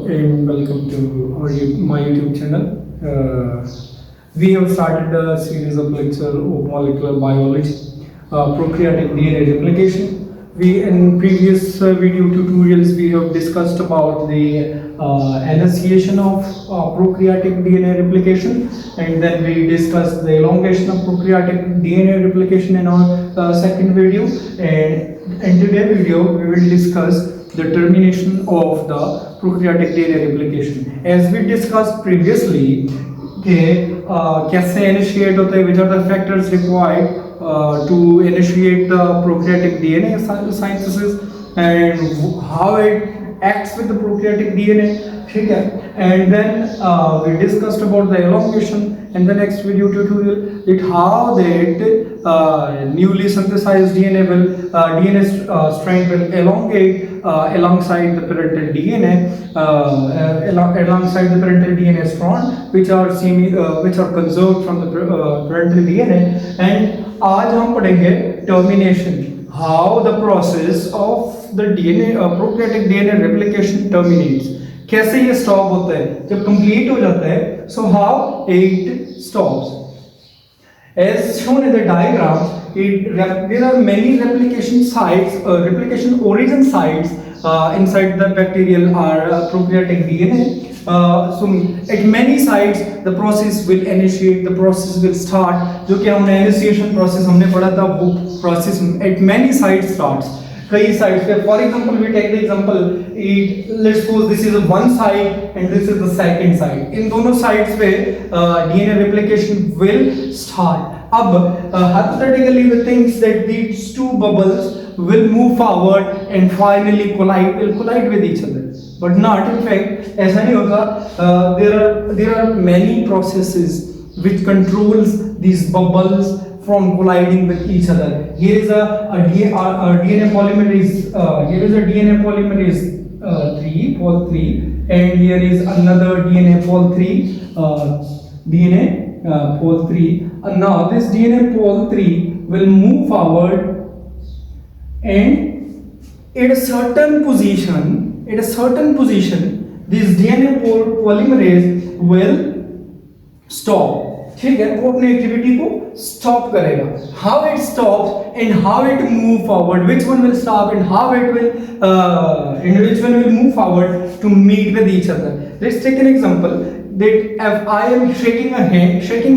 and welcome to my YouTube channel. We have started a series of lecture of molecular biology, prokaryotic DNA replication. We in previous video tutorials we have discussed about the initiation of prokaryotic DNA replication, and then we discussed the elongation of prokaryotic DNA replication in our second video. And in today's video we will discuss the termination of the prokaryotic DNA replication. As we discussed previously, कैसे initiate होता है, which are the factors required to initiate the prokaryotic DNA synthesis and how it acts with the prokaryotic DNA. ठीक है, and then we discussed about the elongation in the next video tutorial, that how that newly synthesized DNA will DNA strand will elongate alongside the parental DNA, alongside the parental DNA strand, which are conserved from the parental DNA. And आज हम पढ़ेंगे termination, how the process of the DNA prokaryotic DNA replication terminates. कैसे ये stop होता है जब complete हो जाता है. So how it stops? As shown in the diagram, there are many replication sites, replication origin sites inside the bacterial or prokaryotic DNA. So at many sites the process will initiate, the process will start. जो कि हमने initiation process हमने पढ़ा था, वो process at many sites starts. कई sites पे, for example, we take the example, let's suppose this is one site and this is the second site. इन दोनों sites पे DNA replication will start. अब hypothetically we think that these two bubbles will move forward and finally collide with each other, but not. In fact, ऐसा नहीं होता. There are many processes which controls these bubbles from colliding with each other. Here is a DNA polymerase. Here is a DNA polymerase 3, pol 3, and here is another DNA pol 3. DNA pol 3. And now this DNA pol 3 will move forward, and at a certain position, this DNA polymerase will stop. ठीक है, वो अपनी activity को stop करेगा. How it stops and how it move forward, which one will stop and how it will and which one will move forward to meet with each other. Let's take an example that if I am shaking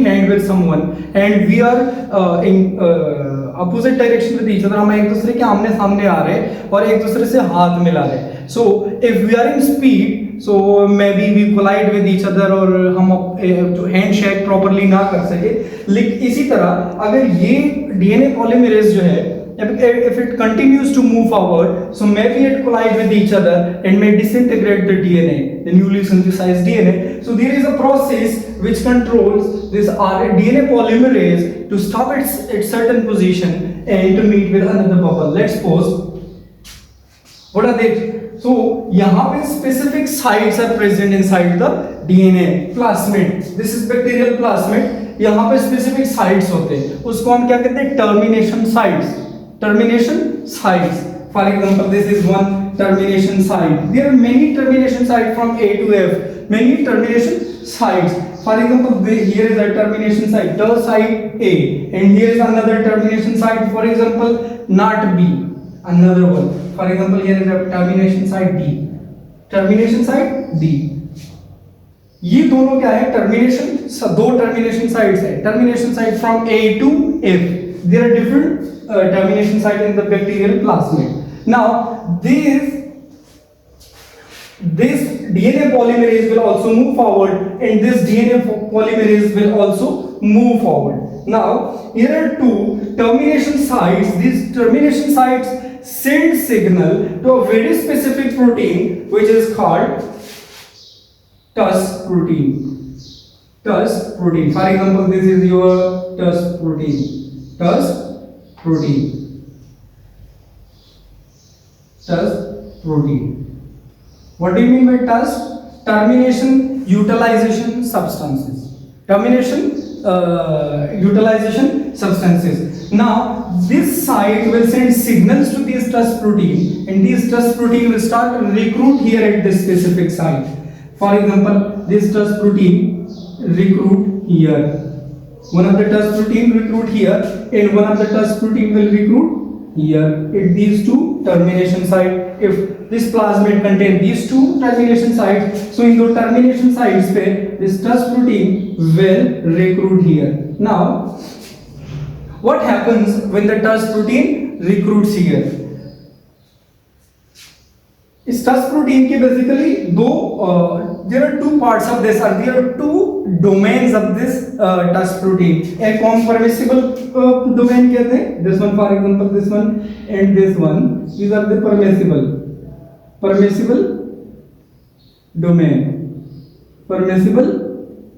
hand with someone and we are in opposite direction with each other, हम एक दूसरे के आमने सामने आ रहे हैं और एक दूसरे से हाथ मिला रहे हैं. So if we are in speed, so maybe we collide with each other और हम जो हैंड शेक प्रॉपरली ना कर सके. लेकिन इसी तरह अगर ये DNA polymerase जो है, if it continues to move forward, so maybe it collide with each other and may disintegrate the DNA, the newly synthesized DNA. So there is a process which controls this DNA polymerase to stop its certain position and to meet with another bubble. Let's suppose, what are they? So यहाँ पे specific sites are present inside the DNA plasmid. This is bacterial plasmid. यहाँ पे specific sites होते हैं, उसको हम क्या कहते हैं? Termination sites. Termination sites. For example, this is one termination site. There are many termination sites from A to F. Many termination sites. For example, here is a termination site, the site A, and here is another termination site. For example, not B. Another one. For example, here is a termination site D. Termination site D. ये दोनों क्या है? Termination. दो termination sites है. Termination site from A to F. There are different termination sites in the bacterial plasmid. Now this DNA polymerase will also move forward, and this DNA polymerase will also move forward. Now here are two termination sites. These termination sites send signal to a very specific protein which is called TUS protein. TUS protein. For example, this is your TUS protein. TUS protein. TUS protein. What do you mean by TUS? Termination utilization substances. Termination utilization substances. Now this site will send signals to these TUS protein, and these TUS protein will start to recruit here at this specific site. For example, this TUS protein recruit here, one of the TUS protein recruit here, and one of the TUS protein will recruit here at these two termination site. If this plasmid contain these two termination sites, so in those termination sites पे this TUS protein will recruit here. Now what happens when the TUS protein recruits here? इस TUS protein के basically there are two parts of this, or there are two domains of this TUS protein. एक permissible domain कहते हैं, this one for example, this one and this one, these are the permissible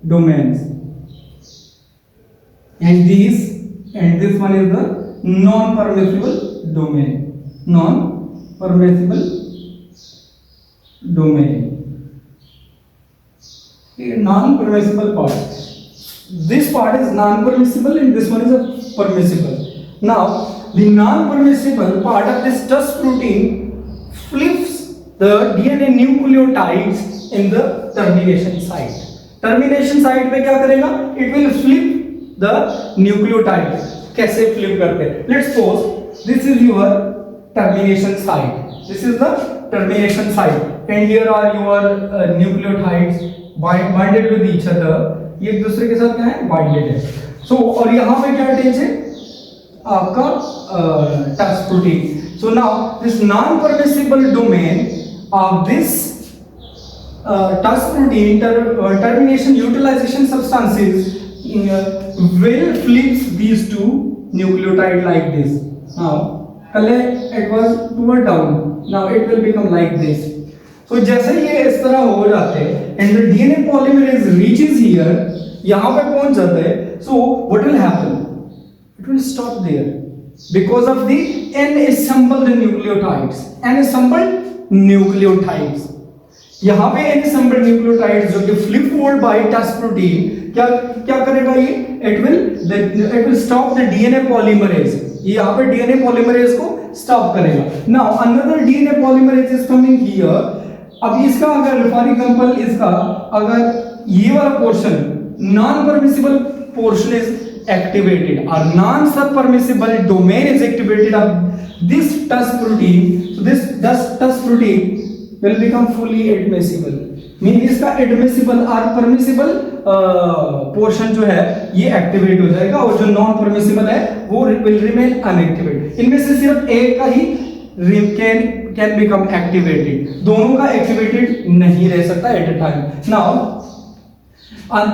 domains, and this one is the non-permissible domain. Non-permissible part. This part is non-permissible and this one is a permissible. Now the non-permissible part of this TUS protein flips the DNA nucleotides in the termination site. Termination site पे क्या करेगा? It will flip the nucleotides. कैसे flip करते हैं? Let's suppose this is your termination site. This is the termination site, and here are your nucleotides binded with each other. ये एक दूसरे के साथ क्या है? Binded है. So और यहाँ पे क्या अटैच है? आपका TUS protein. So now this non-permissible domain of this TUS protein termination utilization substances will flips these two nucleotide like this. Now पहले it was toward down, now it will become like this. So जैसे ये इस तरह हो जाते हैं and the DNA polymerase reaches here, यहाँ पे पहुंच जाते हैं, so what will happen? It will stop there because of the n-assembled nucleotides. यहाँ पे n-assembled nucleotides जो कि flip fold by TUS protein क्या करेगा ये? It will stop the DNA polymerase. ये यहाँ पे DNA polymerase को stop करेगा. Now another DNA polymerase is coming here. अब इसका अगर फॉर एग्जांपल इसका अगर ये वाला portion non-permissible portion is activated or non-subpermissible domain is activated of this TUS protein, so this TUS protein will become fully admissible. Mean इसका admissible और permissible portion जो है ये एक्टिवेट हो जाएगा और जो नॉन परमिसिबल है वो will remain unactivated. इनमें से सिर्फ एक का ही can become activated. दोनों का activated नहीं रह सकता at a time. Now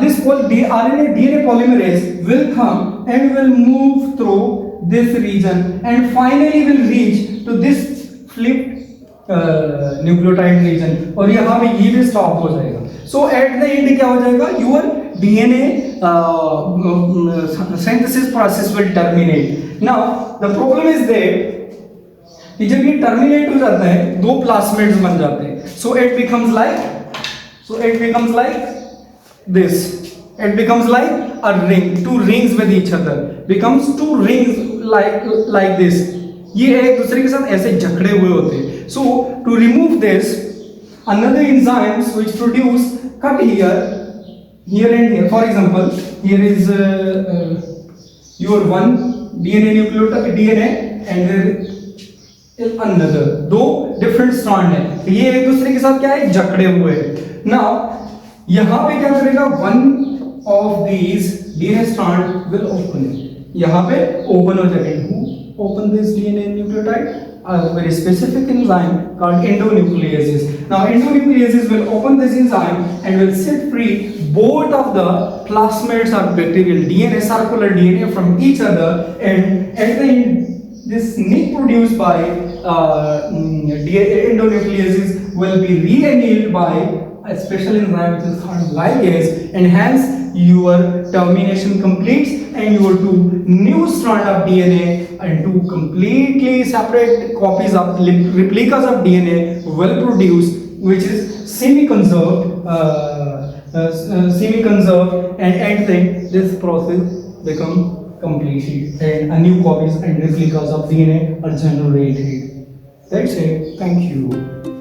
this DNA polymerase will come and will move through this region and finally will reach to this flipped nucleotide region और यहाँ पे ये भी stop हो जाएगा. So at the end क्या हो जाएगा? Your DNA synthesis process will terminate. Now the problem is that कि जब ये टर्मिनेट हो जाता है दो प्लास्मिड्स बन जाते हैं. So it becomes like this. It becomes like a ring. Two rings with each other becomes two rings like this. ये एक दूसरे के साथ ऐसे जकड़े हुए होते हैं. So to remove this, another enzymes which produce cut here and here. For example, here is your one DNA nucleotide DNA and there another दो different strand है. ये एक दूसरे के साथ क्या है? जकड़े हुए हैं. Now यहाँ पे क्या करेगा? One of these DNA strand will open. यहाँ पे open हो जाएगा. Who open this DNA nucleotide? A very specific enzyme called endonucleases. Now endonucleases will open this enzyme and will set free both of the plasmids or bacterial DNA, circular DNA from each other, and at the end this nick produced by endonucleases will be re-annealed by a special enzyme which is called ligase, and hence your termination completes and your two new strand of DNA and two completely separate copies of replicas of DNA will produce, which is semi-conserved semi conserved, and at the end this process become completed and a new copies and replicas of DNA are generated. That's it. Thank you.